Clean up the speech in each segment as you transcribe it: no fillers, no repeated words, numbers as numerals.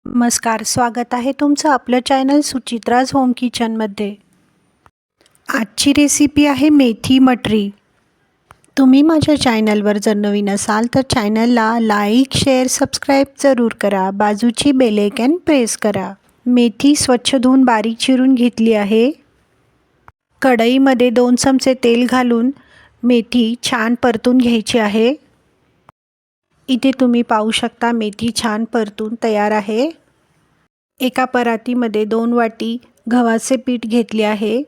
नमस्कार, स्वागत आहे तुमचं आपलं चॅनल सुचित्राज होम किचनमध्ये। आजची रेसिपी आहे मेथी मटरी। तुम्ही माझ्या चॅनलवर जर नवीन असाल तर चॅनलला लाईक, शेअर, सबस्क्राईब जरूर करा। बाजूची बेल आयकॉन प्रेस करा। मेथी स्वच्छ धुवून बारीक चिरून घेतली आहे। कढईमध्ये 2 चमचे तेल घालून मेथी छान परतून घ्यायची आहे। इथे तुम्ही पाहू शकता मेथी छान परतून तयार आहे। एका परातीमध्ये 2 वाटी गव्हाचे पीठ घेतले आहे।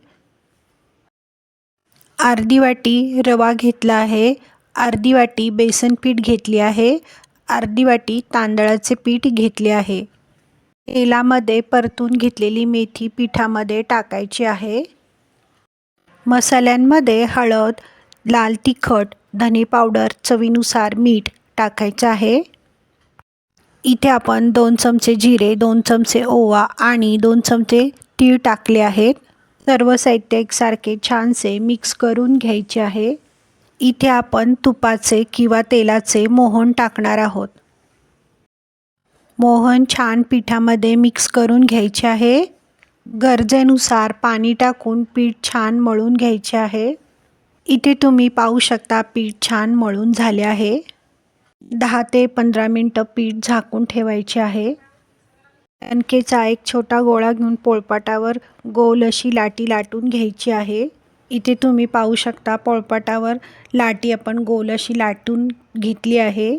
अर्धी वाटी रवा घेतला आहे। अर्धी वाटी बेसन पीठ घेतली आहे। अर्धी वाटी तांदळाचे पीठ घेतले आहे। तेलामध्ये परतून घेतलेली मेथी पिठामध्ये टाकायची आहे। मसाल्यांमध्ये हळद, लाल तिखट, धने पावडर, चवीनुसार मीठ टाकायचं आहे। इथे आपण 2 चमचे जिरे, 2 चमचे ओवा आणि 2 चमचे तीळ टाकले आहेत। सर्व साहित्य एकसारखे छानसे मिक्स करून घ्यायचे आहे। इथे आपण तुपाचे किंवा तेलाचे मोहन टाकणार आहोत। मोहन छान पिठामध्ये मिक्स करून घ्यायचे आहे। गरजेनुसार पाणी टाकून पीठ छान मळून घ्यायचे आहे। इथे तुम्ही पाहू शकता पीठ छान मळून झाले आहे। 10 ते 15 मिनिटं पीठ झाकून ठेवायचे आहे। कणकेचा एक छोटा गोळा घेऊन पोळपाटावर गोल अशी लाटी लाटून घ्यायची आहे। इथे तुम्ही पाहू शकता पोळपाटावर लाटी आपण गोल अशी लाटून घेतली आहे।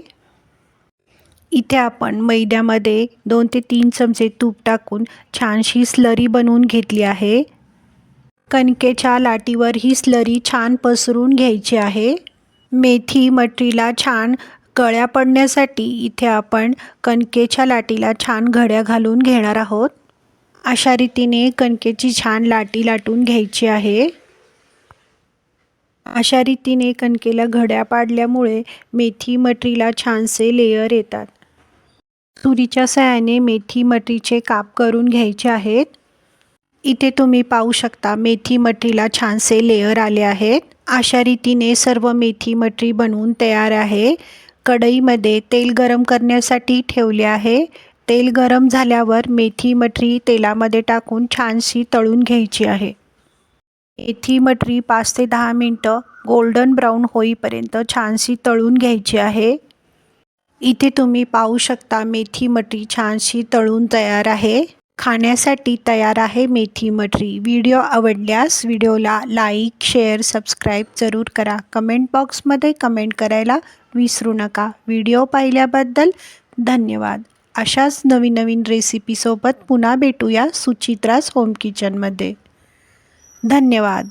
इथे आपण मैद्यामध्ये 2 ते 3 चमचे तूप टाकून छानशी स्लरी बनवून घेतली आहे। कणकेच्या लाटीवर ही स्लरी छान पसरून घ्यायची आहे। मेथी मटरीला छान कळ्या पडण्यासाठी इथे आपण कणकेच्या लाटीला छान घड्या घालून घेणार आहोत। अशा रीतीने कणकेची छान लाटी लाटून घ्यायची आहे। अशा रीतीने कणकेला घड्या पाडल्यामुळे मेथी मटरीला छानसे लेयर येतात। सुरीच्या सहाय्याने मेथी मटरीचे काप करून घ्यायचे आहेत। इथे तुम्ही पाहू शकता मेथी मटरीला छानसे लेयर आले आहेत। अशा रीतीने सर्व मेथी मटरी बनवून तयार आहे। कढईमध्ये तेल गरम करण्यासाठी ठेवले आहे। तेल गरम झाल्यावर मेथी मटरी तेलामध्ये टाकून छानशी तळून घ्यायची आहे। मेथी मटरी 5 ते 10 मिनिटं गोल्डन ब्राऊन होईपर्यंत छानशी तळून घ्यायची आहे। इथे तुम्ही पाहू शकता मेथी मटरी छानशी तळून तयार आहे। खाण्यासाठी तयार आहे मेथी मटरी। व्हिडिओ आवडल्यास व्हिडिओला लाईक, शेअर, सबस्क्राईब जरूर करा। कमेंट बॉक्समध्ये कमेंट करायला विसरू नका। व्हिडिओ पाहिल्याबद्दल धन्यवाद। अशाच नवीन रेसिपीसोबत पुन्हा भेटूया सुचित्राज होम किचनमध्ये। धन्यवाद।